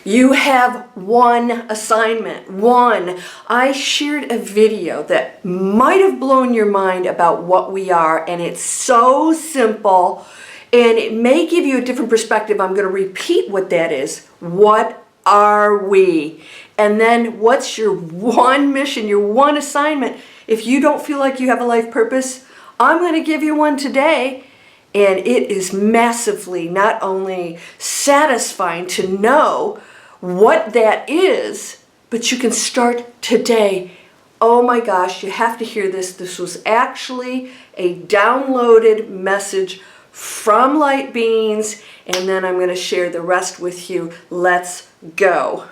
You have one assignment, one. I shared a video that might have blown your mind about what we are, and it's so simple, and it may give you a different perspective. I'm going to repeat what that is. What are we? And then what's your one mission, your one assignment? If you don't feel like you have a life purpose, I'm going to give you one today. And it is massively not only satisfying to know what that is, but you can start today. Oh my gosh, you have to hear this. This was actually a downloaded message from Light Beings, and then I'm going to share the rest with you. Let's go.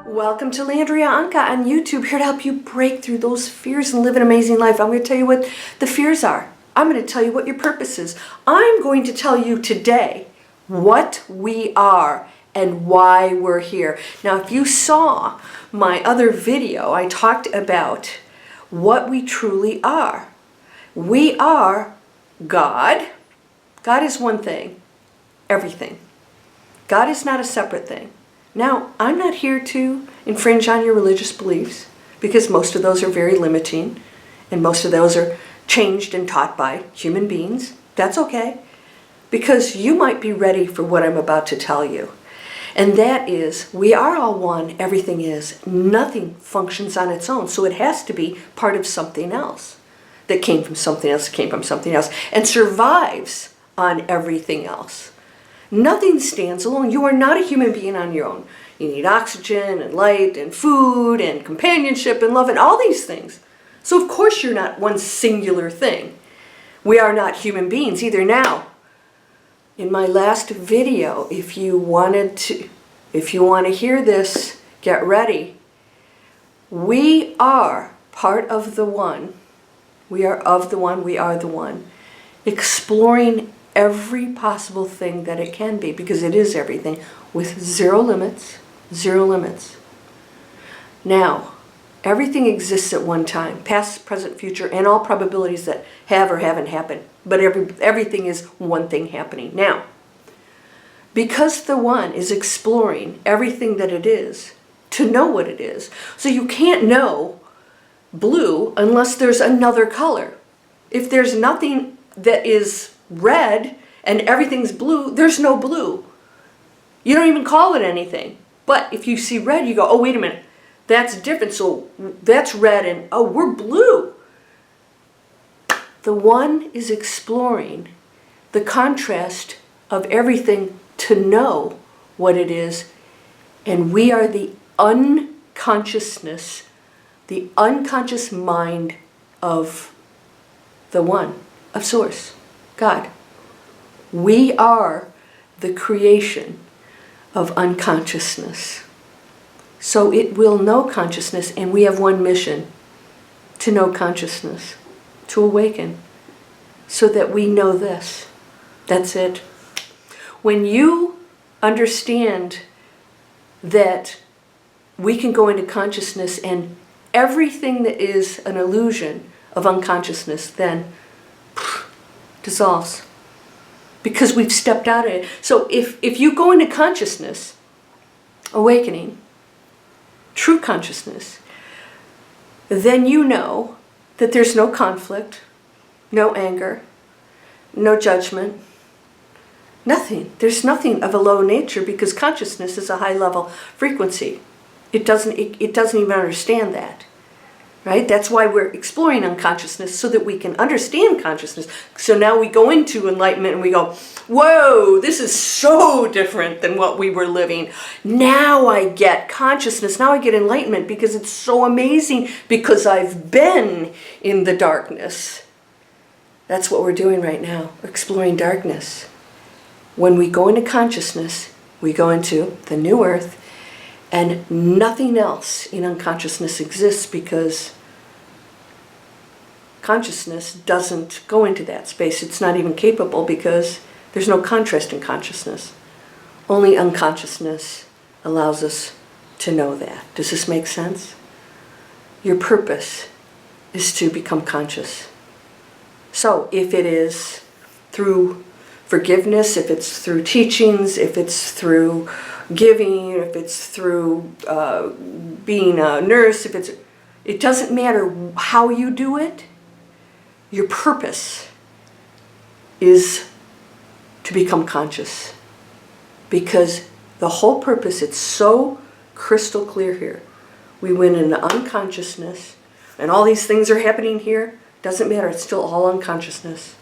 Welcome to Landria Onkka on YouTube, here to help you break through those fears and live an amazing life. I'm going to tell you what the fears are. I'm going to tell you what your purpose is. I'm going to tell you today what we are and why we're here. Now, if you saw my other video, I talked about what we truly are. We are God. God is one thing, everything. God is not a separate thing. Now, I'm not here to infringe on your religious beliefs, because most of those are very limiting, and most of those are changed and taught by human beings. That's okay, because you might be ready for what I'm about to tell you. And that is, we are all one, everything is. Nothing functions on its own, so it has to be part of something else that came from something else, that came from something else, and survives on everything else. Nothing stands alone. You are not a human being on your own. You need oxygen and light and food and companionship and love and all these things. So of course you're not one singular thing. We are not human beings either. Now, in my last video, if you want to hear this, get ready. We are part of the one. We are of the one. We are the one. Exploring every possible thing that it can be, because it is everything, with zero limits, zero limits. Now, everything exists at one time, past, present, future, and all probabilities that have or haven't happened, but everything is one thing happening. Now, because the one is exploring everything that it is, to know what it is, so you can't know blue unless there's another color. If there's nothing that is red and everything's blue, there's no blue. You don't even call it anything. But if you see red, you go, oh, wait a minute, that's different. So that's red and, oh, we're blue. The one is exploring the contrast of everything to know what it is. And we are the unconsciousness, the unconscious mind of the one, of Source. God. We are the creation of unconsciousness. So it will know consciousness, and we have one mission: to know consciousness, to awaken, so that we know this. That's it. When you understand that we can go into consciousness and everything that is an illusion of unconsciousness then dissolves, because we've stepped out of it. So if you go into consciousness, awakening, true consciousness, then you know that there's no conflict, no anger, no judgment, nothing. There's nothing of a low nature, because consciousness is a high level frequency. It doesn't even understand that. Right? That's why we're exploring unconsciousness, so that we can understand consciousness. So now we go into enlightenment and we go, whoa, this is so different than what we were living. Now I get consciousness. Now I get enlightenment, because it's so amazing, because I've been in the darkness. That's what we're doing right now. We're exploring darkness. When we go into consciousness, we go into the new earth, and nothing else in unconsciousness exists, because consciousness doesn't go into that space. It's not even capable, because there's no contrast in consciousness. Only unconsciousness allows us to know that. Does this make sense? Your purpose is to become conscious. So if it is through forgiveness, if it's through teachings, if it's through giving, if it's through being a nurse, it doesn't matter how you do it. Your purpose is to become conscious. Because the whole purpose, it's so crystal clear here. We went into unconsciousness, and all these things are happening here. Doesn't matter, it's still all unconsciousness.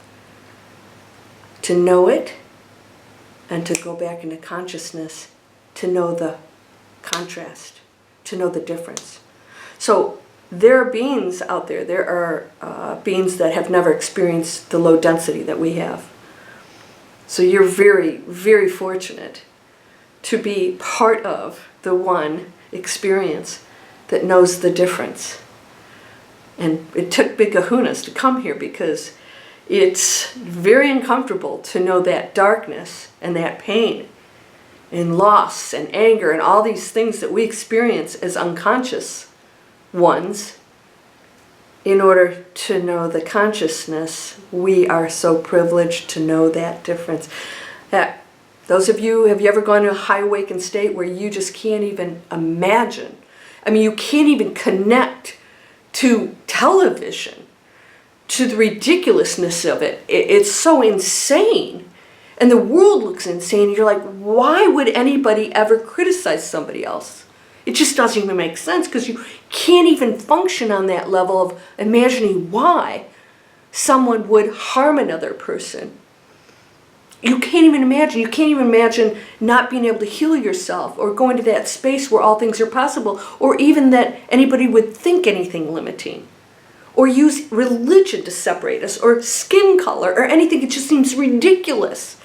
To know it, and to go back into consciousness, to know the contrast, to know the difference. So there are beings out there, there are beings that have never experienced the low density that we have. So you're very, very fortunate to be part of the one experience that knows the difference. And it took big kahunas to come here, because it's very uncomfortable to know that darkness and that pain and loss and anger and all these things that we experience as unconscious ones. In order to know the consciousness, we are so privileged to know that difference. Those of you, have you ever gone to a high awakened state where you just can't even imagine? I mean, you can't even connect to television, to the ridiculousness of it. It's so insane. And the world looks insane. You're like, why would anybody ever criticize somebody else? It just doesn't even make sense, because you can't even function on that level of imagining why someone would harm another person. You can't even imagine. You can't even imagine not being able to heal yourself, or going to that space where all things are possible, or even that anybody would think anything limiting, or use religion to separate us, or skin color, or anything. It just seems ridiculous,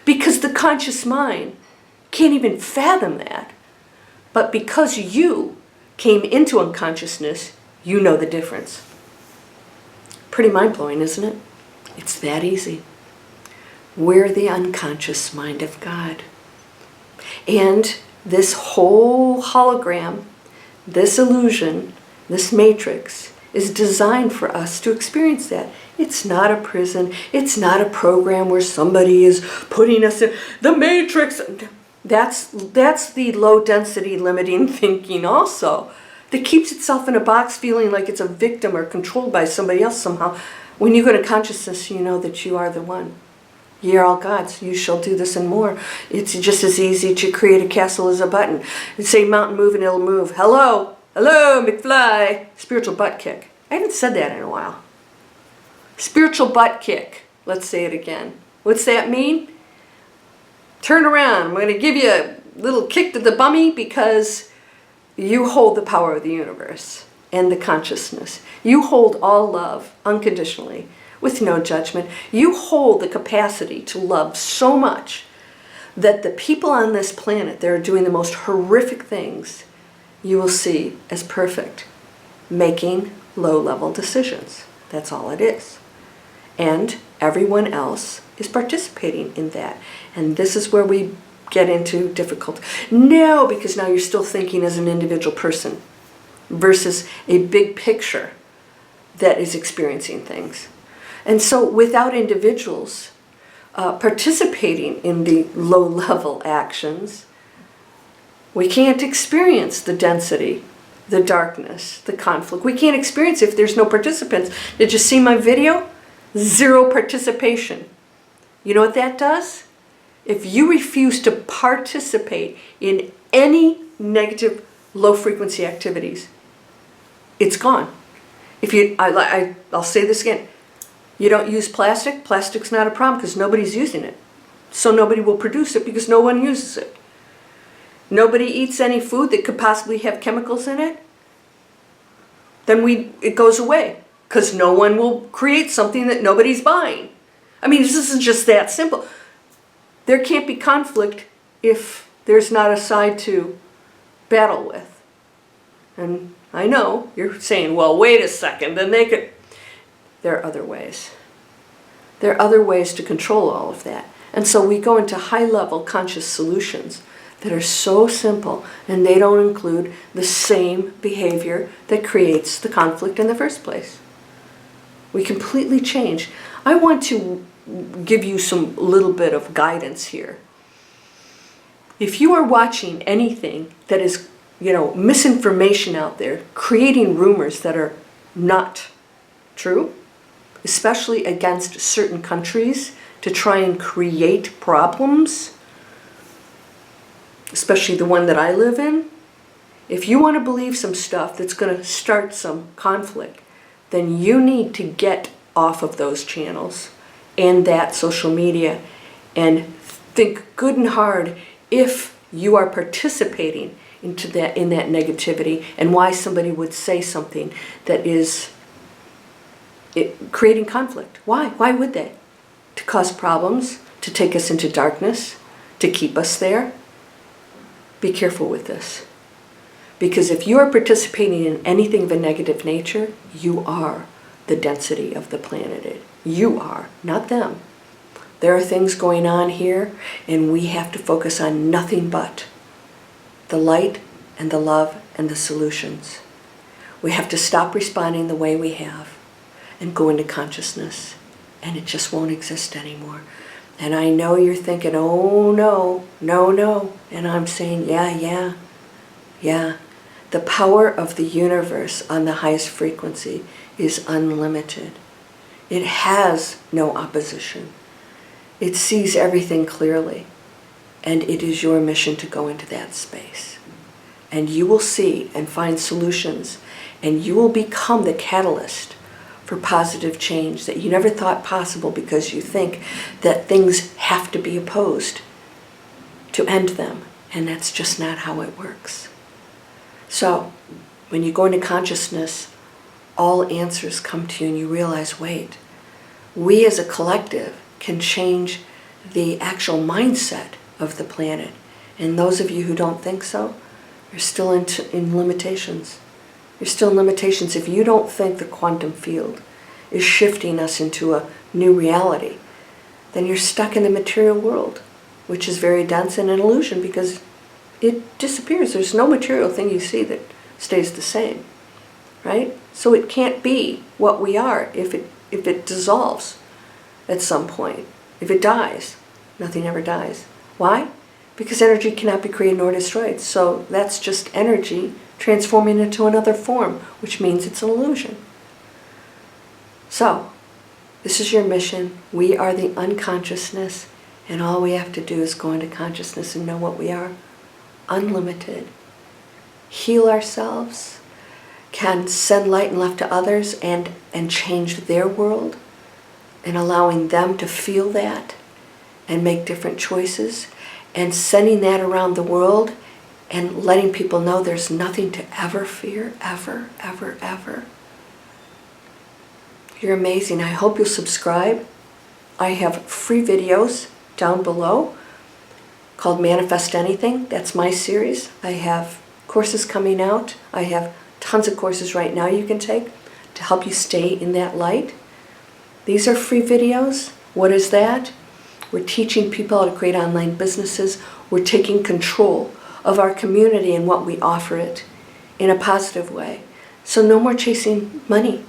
because the conscious mind can't even fathom that. But because you came into unconsciousness, you know the difference. Pretty mind-blowing, isn't it? It's that easy. We're the unconscious mind of God. And this whole hologram, this illusion, this matrix, is designed for us to experience that. It's not a prison. It's not a program where somebody is putting us in the matrix. That's the low density limiting thinking also, that keeps itself in a box feeling like it's a victim or controlled by somebody else somehow. When you go to consciousness, you know that you are the one. Ye are all gods, you shall do this and more. It's just as easy to create a castle as a button. And say mountain move and it'll move. Hello, hello, McFly. Spiritual butt kick. I haven't said that in a while. Spiritual butt kick. Let's say it again. What's that mean? Turn around. I'm going to give you a little kick to the bummy, because you hold the power of the universe and the consciousness. You hold all love unconditionally, with no judgment. You hold the capacity to love so much that the people on this planet that are doing the most horrific things, you will see as perfect, making low-level decisions. That's all it is. And everyone else is participating in that. And this is where we get into difficulty. No, because now you're still thinking as an individual person versus a big picture that is experiencing things. And so without individuals participating in the low-level actions, we can't experience the density, the darkness, the conflict. We can't experience if there's no participants. Did you see my video? 0 participation. You know what that does? If you refuse to participate in any negative low-frequency activities, it's gone. If you, I'll say this again. You don't use plastic. Plastic's not a problem because nobody's using it. So nobody will produce it because no one uses it. Nobody eats any food that could possibly have chemicals in it. Then it goes away because no one will create something that nobody's buying. I mean, this is just that simple. There can't be conflict if there's not a side to battle with. And I know you're saying, well, wait a second, then they could. There are other ways. There are other ways to control all of that. And so we go into high-level conscious solutions that are so simple, and they don't include the same behavior that creates the conflict in the first place. We completely change. I want to give you some little bit of guidance here. If you are watching anything that is, misinformation out there, creating rumors that are not true, especially against certain countries to try and create problems, especially the one that I live in, if you want to believe some stuff that's going to start some conflict, then you need to get off of those channels and that social media and think good and hard if you are participating in that negativity, and why somebody would say something that is creating conflict. Why? Why would they? To cause problems, to take us into darkness, to keep us there. Be careful with this. Because if you are participating in anything of a negative nature, you are the density of the planet. You are, not them. There are things going on here, and we have to focus on nothing but the light and the love and the solutions. We have to stop responding the way we have and go into consciousness, and it just won't exist anymore. And I know you're thinking, oh no, no, no. And I'm saying, yeah. The power of the universe on the highest frequency is unlimited. It has no opposition. It sees everything clearly. And it is your mission to go into that space. And you will see and find solutions. And you will become the catalyst for positive change that you never thought possible, because you think that things have to be opposed to end them. And that's just not how it works. So, when you go into consciousness, all answers come to you and you realize, wait, we as a collective can change the actual mindset of the planet. And those of you who don't think so, you're still in limitations. You're still in limitations if you don't think the quantum field is shifting us into a new reality. Then you're stuck in the material world, which is very dense and an illusion, because it disappears. There's no material thing you see that stays the same, right? So it can't be what we are if it dissolves at some point. If it dies, nothing ever dies. Why? Because energy cannot be created nor destroyed. So that's just energy transforming into another form, which means it's an illusion. So, this is your mission. We are the unconsciousness, and all we have to do is go into consciousness and know what we are. Unlimited. Heal ourselves, can send light and love to others and change their world, and allowing them to feel that and make different choices, and sending that around the world and letting people know there's nothing to ever fear, ever, ever, ever. You're amazing. I hope you'll subscribe. I have free videos down below called Manifest Anything. That's my series. I have courses coming out. I have tons of courses right now you can take to help you stay in that light. These are free videos. What is that? We're teaching people how to create online businesses. We're taking control of our community and what we offer it in a positive way. So no more chasing money.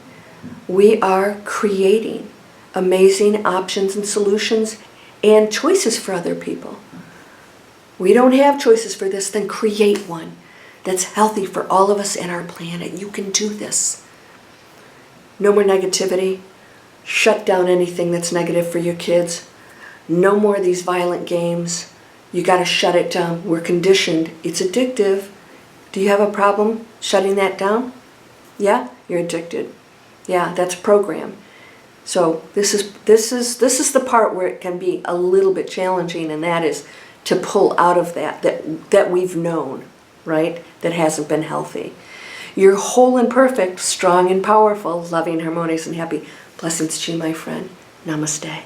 We are creating amazing options and solutions and choices for other people. We don't have choices for this, then create one that's healthy for all of us and our planet. You can do this. No more negativity. Shut down anything that's negative for your kids. No more of these violent games. You got to shut it down. We're conditioned. It's addictive. Do you have a problem shutting that down? Yeah, you're addicted. Yeah, that's program. So this is the part where it can be a little bit challenging, and that is to pull out of that we've known, right? That hasn't been healthy. You're whole and perfect, strong and powerful, loving, harmonious, and happy. Blessings to you, my friend. Namaste.